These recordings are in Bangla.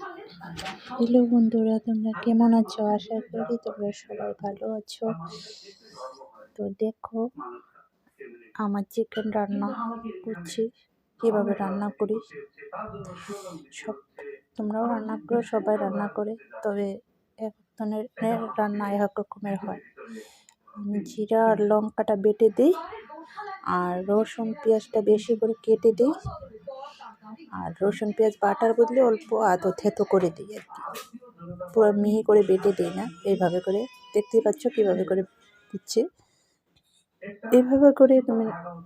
হ্যালো বন্ধুরা, তোমরা কেমন আছো? আশা করি তোমরা সবাই ভালো আছো। তো দেখো, আমার চিকেন রান্না করছি, কিভাবে রান্না করি। সব তোমরাও রান্না করো, সবাই রান্না করে, তবে এক ধরনের রান্না এক রকমের হয়। আমি জিরা আর লঙ্কাটা বেটে দিই, আর রসুন পেঁয়াজটা বেশি করে কেটে দিই, আর রসুন পেঁয়াজ বাটার বদলে অল্প আদা থেতো করে দিই আর কি, পুরো মিহি করে বেটে দিই না। এইভাবে করে দেখতেই পাচ্ছ কীভাবে করে দিচ্ছি। এইভাবে করে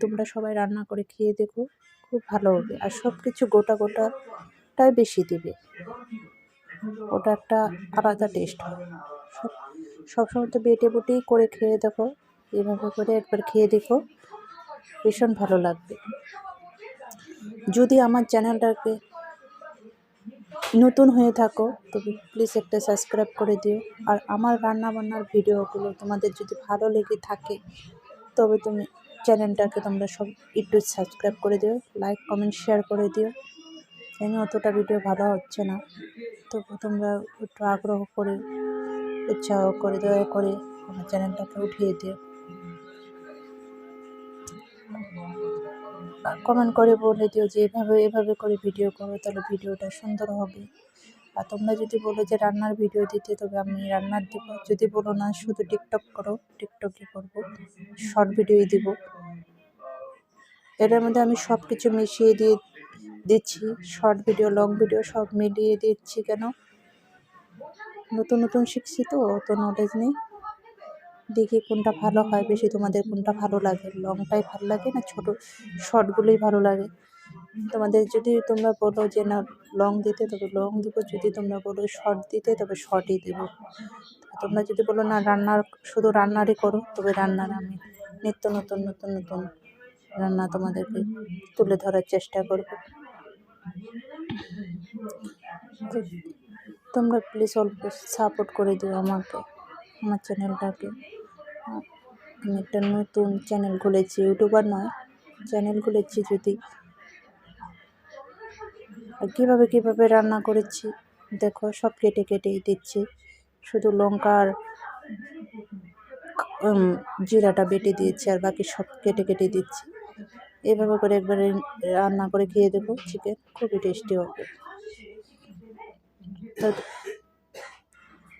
তোমরা সবাই রান্না করে খেয়ে দেখো, খুব ভালো হবে। আর সব কিছু গোটাটাই বেশি দেবে, ওটা একটা আলাদা টেস্ট হয়। সবসময় তো বেটে বুটেই করে খেয়ে দেখো, এইভাবে করে একবার খেয়ে দেখো, ভীষণ ভালো লাগবে। যদি আমার চ্যানেলটাকে নতুন হয়ে থাকো তবে প্লিজ একটা সাবস্ক্রাইব করে দিও। আর আমার রান্নাবান্নার ভিডিওগুলো তোমাদের যদি ভালো লেগে থাকে তবে তুমি চ্যানেলটাকে তোমরা সব একটু সাবস্ক্রাইব করে দিও, লাইক কমেন্ট শেয়ার করে দিও। জানি অতটা ভিডিও ভালো হচ্ছে না, তবু তোমরা একটু আগ্রহ করে উৎসাহ করে দয়া করে আমার চ্যানেলটাকে উঠিয়ে দিও। কমেন্ট করে বলে দিও যে এভাবে করে ভিডিও করো, তাহলে ভিডিওটা সুন্দর হবে। আর তোমরা যদি বলো যে রান্নার ভিডিও দিতে, তবে আমি রান্নার দেবো। যদি বলো না শুধু টিকটক করো, টিকটকই করবো, শর্ট ভিডিওই দিব। এটার মধ্যে আমি সব কিছু মিশিয়ে দিচ্ছি, শর্ট ভিডিও লং ভিডিও সব মিলিয়ে দিচ্ছি। কেন, নতুন শিখছি তো, অত নলেজ নেই। দেখি কোনটা ভালো হয় বেশি, তোমাদের কোনটা ভালো লাগে, লংটাই ভালো লাগে না ছোটো শর্টগুলোই ভালো লাগে। তোমাদের যদি তোমরা বলো যে না লং দিতে, তবে লং দেবো। যদি তোমরা বলো শর্ট দিতে, তবে শর্টই দেবো। তোমরা যদি বলো না শুধু রান্নারই করো, তবে রান্নার আমি নিত্য নতুন রান্না তোমাদেরকে তুলে ধরার চেষ্টা করব। তোমরা প্লিজ অল্প সাপোর্ট করে দিও আমাকে, আমার চ্যানেলটাকে। আমি একটা নতুন চ্যানেল খুলেছি, ইউটিউবার নয়, চ্যানেল খুলেছি। যদি কীভাবে রান্না করেছি দেখো, সব কেটেই দিচ্ছি, শুধু লঙ্কা আর জিরাটা বেটে দিয়েছি, আর বাকি সব কেটে দিচ্ছি। এভাবে করে একবারে রান্না করে খেয়ে দেবো চিকেন, খুবই টেস্টি হবে। তো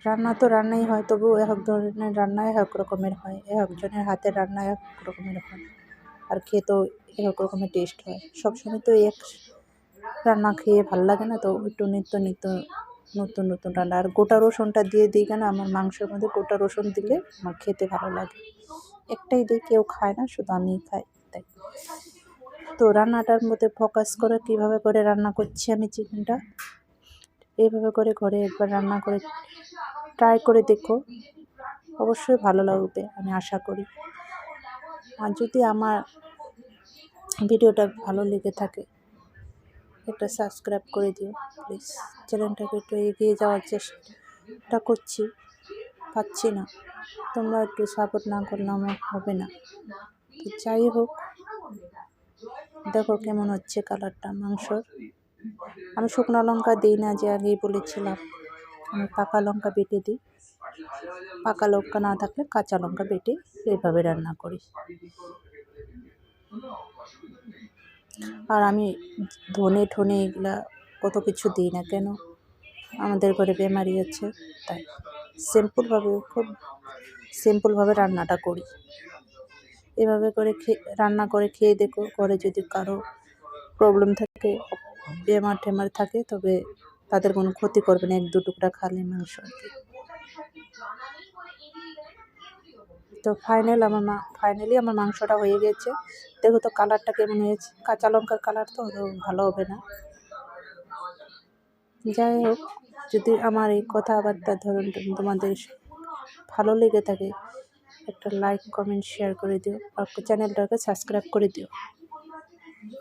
রান্না তো রান্নাই হয়, তবু এক ধরনের রান্না এক রকমের হয়, একজনের হাতের রান্না এক রকমের হয়, আর খেতেও এক রকমের টেস্ট হয়। সবসময় তো এক রান্না খেয়ে ভালো লাগে না, তো একটু নতুন রান্না। আর গোটা রসুনটা দিয়ে দিই, কেন আমার মাংসের মধ্যে গোটা রসুন দিলে আমার খেতে ভালো লাগে। একটাই দিই, কেউ খায় না, শুধু আমিই খাই, তাই। তো রান্নাটার মধ্যে ফোকাস করে কীভাবে করে রান্না করছি আমি চিকেনটা, এইভাবে করে ঘরে একবার রান্না করে ট্রাই করে দেখো, অবশ্যই ভালো লাগবে আমি আশা করি। আর যদি আমার ভিডিওটা ভালো লেগে থাকে একটা সাবস্ক্রাইব করে দিও প্লিজ। চ্যানেলটাকে একটু এগিয়ে যাওয়ার চেষ্টা করছি, পাচ্ছি না, তোমরা একটু সাপোর্ট না করলে আমার হবে না। তো যাই হোক, দেখো কেমন হচ্ছে কালারটা মাংসর। আমি শুকনো লঙ্কা দিই না, যে আগেই বলেছিলাম, আমি পাকা লঙ্কা বেটে দিই। পাকা লঙ্কা না থাকলে কাঁচা লঙ্কা বেটে এইভাবে রান্না করি। আর আমি ধনে এগুলা কত কিছু দিই না, কেন আমাদের ঘরে বেমারি আছে, তাই খুব সিম্পলভাবে রান্নাটা করি। এভাবে করে রান্না করে খেয়ে দেখো। ঘরে যদি কারো প্রবলেম থাকে, বেমার থাকে, তবে তাদের কোনো ক্ষতি করবে না 1-2 টুকরা খালি মাংস আর কি। তো ফাইনালি আমার মাংসটা হয়ে গেছে। দেখো তো কালারটা কেমন হয়েছে, কাঁচা লঙ্কার কালার তো ভালো হবে না। যাই হোক, যদি আমার এই কথাবার্তার ধরনটা তোমাদের ভালো লেগে থাকে, একটা লাইক কমেন্ট শেয়ার করে দিও, আর চ্যানেলটাকে সাবস্ক্রাইব করে দিও।